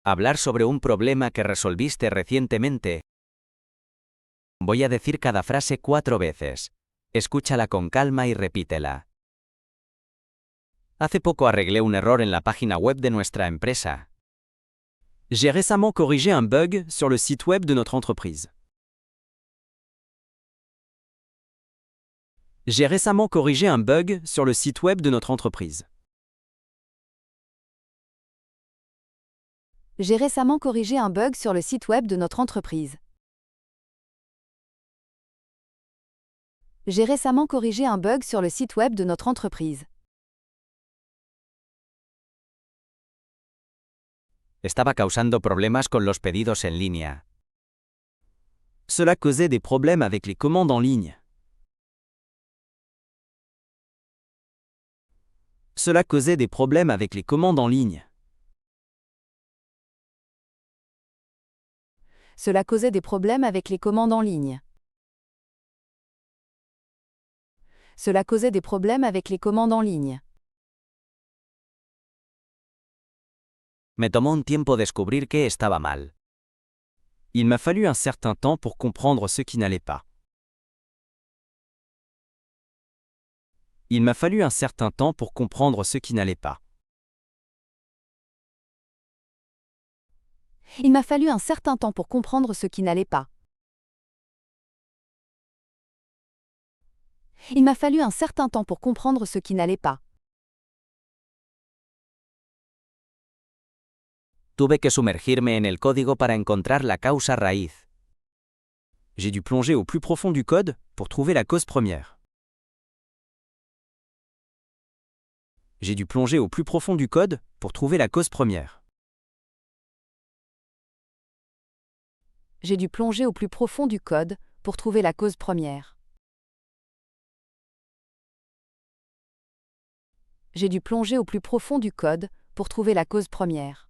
Hablar sobre un problema que resolviste recientemente. Voy a decir cada frase 4 veces. Escúchala con calma y repítela. Hace poco arreglé un error en la página web de nuestra empresa. J'ai récemment corrigé un bug sur le site web de notre entreprise. J'ai récemment corrigé un bug sur le site web de notre entreprise. J'ai récemment corrigé un bug sur le site web de notre entreprise. J'ai récemment corrigé un bug sur le site web de notre entreprise. Estaba causando problemas con los pedidos en línea. Cela causait des problèmes avec les commandes en ligne. Cela causait des problèmes avec les commandes en ligne. Cela causait des problèmes avec les commandes en ligne. Cela causait des problèmes avec les commandes en ligne. Me tomó un tiempo descubrir que estaba mal. Il m'a fallu un certain temps pour comprendre ce qui n'allait pas. Il m'a fallu un certain temps pour comprendre ce qui n'allait pas. Il m'a fallu un certain temps pour comprendre ce qui n'allait pas. Il m'a fallu un certain temps pour comprendre ce qui n'allait pas. Tuve que sumergirme en el código para encontrar la causa raíz. J'ai dû plonger au plus profond du code pour trouver la cause première. J'ai dû plonger au plus profond du code pour trouver la cause première. J'ai dû plonger au plus profond du code pour trouver la cause première. J'ai dû plonger au plus profond du code pour trouver la cause première.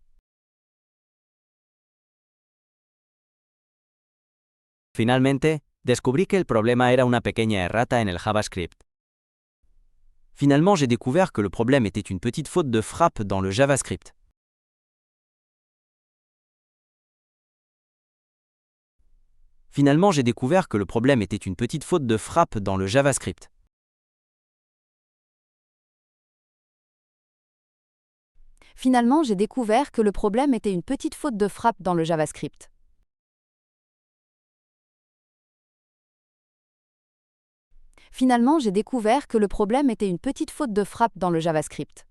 Finalmente, descubrí que el problema era una pequeña errata en el JavaScript. Finalement, j'ai découvert que le problème était une petite faute de frappe dans le JavaScript. Finalement, j'ai découvert que le problème était une petite faute de frappe dans le JavaScript. Finalement, j'ai découvert que le problème était une petite faute de frappe dans le JavaScript. Finalement, j'ai découvert que le problème était une petite faute de frappe dans le JavaScript.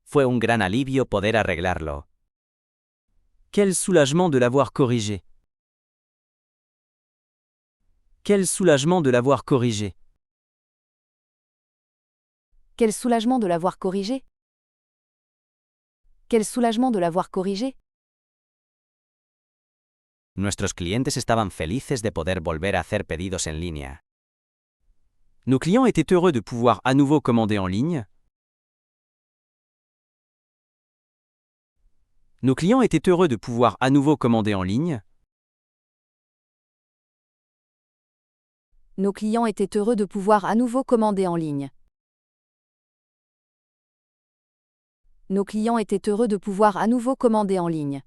Fue un gran alivio poder arreglarlo. Quel soulagement de l'avoir corrigé. Quel soulagement de l'avoir corrigé. Quel soulagement de l'avoir corrigé. Quel soulagement de l'avoir corrigé. Nuestros clientes estaban felices de poder volver a hacer pedidos en línea. Nos clients étaient heureux de pouvoir à nouveau commander en ligne. Nos clients étaient heureux de pouvoir à nouveau commander en ligne. Nos clients étaient heureux de pouvoir à nouveau commander en ligne. Nos clients étaient heureux de pouvoir à nouveau commander en ligne.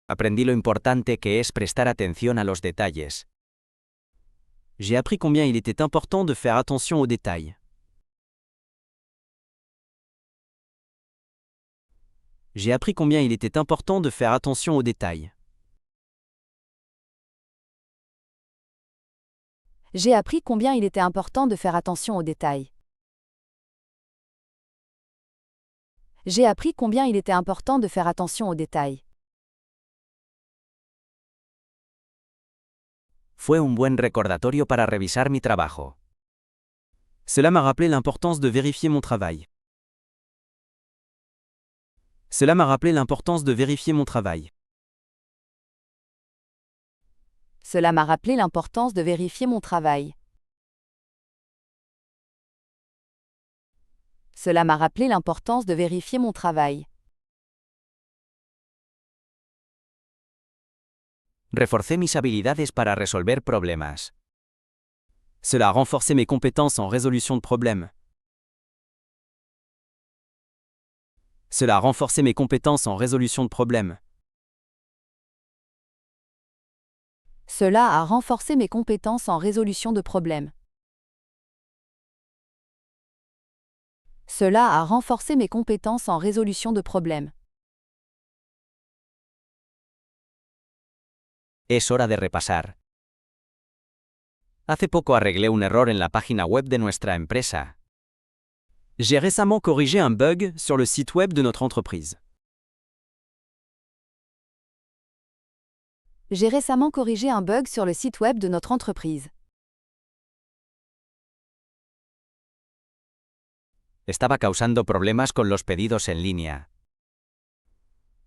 Aprendí lo importante que es prestar atención a los detalles. J'ai appris combien il était important de faire attention aux détails. J'ai appris combien il était important de faire attention aux détails. J'ai appris combien il était important de faire attention aux détails. J'ai appris combien il était important de faire attention aux détails. Fue un buen recordatorio para revisar mi trabajo. Cela m'a rappelé l'importance de vérifier mon travail. Cela m'a rappelé l'importance de vérifier mon travail. Cela m'a rappelé l'importance de vérifier mon travail. Cela m'a rappelé l'importance de vérifier mon travail. Reforcé mis habilidades para resolver problemas. Cela a renforcé mes compétences en résolution de problèmes. Cela a renforcé mes compétences en résolution de problèmes. Cela a renforcé mes compétences en résolution de problèmes. Cela a renforcé mes compétences en résolution de problèmes. Es hora de repasar. Hace poco arreglé un error en la página web de nuestra empresa. J'ai récemment corrigé un bug sur le site web de notre entreprise. J'ai récemment corrigé un bug sur le site web de notre entreprise. Estaba causando problemas con los pedidos en línea.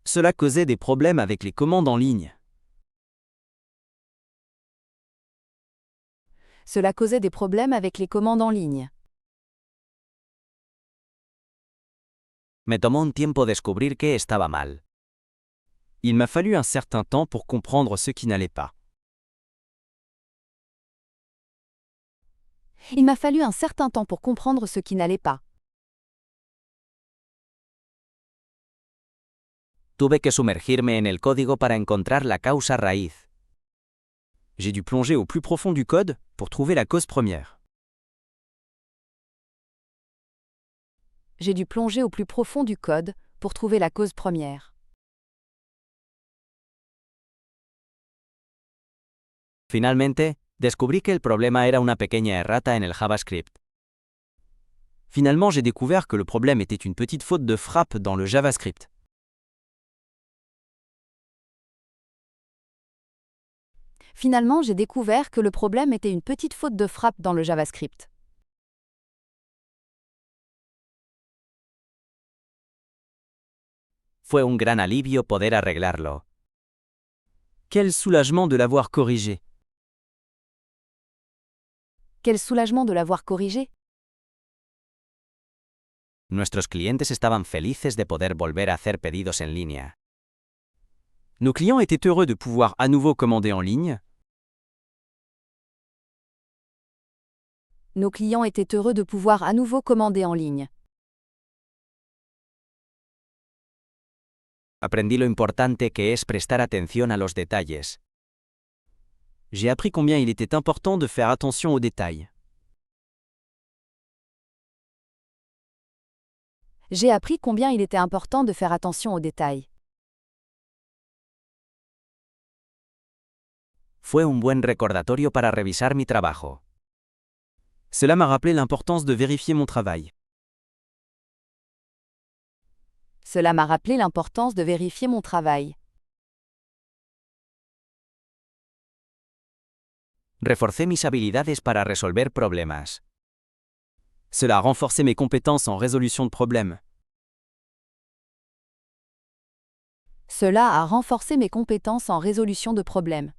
Cela causait des problèmes avec les commandes en ligne. Cela causait des problèmes avec les commandes en ligne. Me tomó un tiempo descubrir qué estaba mal. Il m'a fallu un certain temps pour comprendre ce qui n'allait pas. Il m'a fallu un certain temps pour comprendre ce qui n'allait pas. Tuve que sumergirme en el código para encontrar la causa raíz. J'ai dû plonger au plus profond du code pour trouver la cause première. J'ai dû plonger au plus profond du code pour trouver la cause première. Finalmente, descubrí que el problema era una pequeña errata en el JavaScript. Finalement, j'ai découvert que le problème était une petite faute de frappe dans le JavaScript. Finalement, j'ai découvert que le problème était une petite faute de frappe dans le JavaScript. Fue un gran alivio poder arreglarlo. Quel soulagement de l'avoir corrigé. Quel soulagement de l'avoir corrigé. Nuestros clientes estaban felices de poder volver a hacer pedidos en línea. Nos clients étaient heureux de pouvoir à nouveau commander en ligne. Nos clients étaient heureux de pouvoir à nouveau commander en ligne. Aprendí lo importante que es prestar atención a los detalles. J'ai appris combien il était important de faire attention aux détails. J'ai appris combien il était important de faire attention aux détails. Fue un buen recordatorio para revisar mi trabajo. Cela m'a rappelé l'importance de vérifier mon travail. Cela m'a rappelé l'importance de vérifier mon travail. Reforcé mis habilidades para resolver problemas. Cela a renforcé mes compétences en résolution de problèmes. Cela a renforcé mes compétences en résolution de problèmes.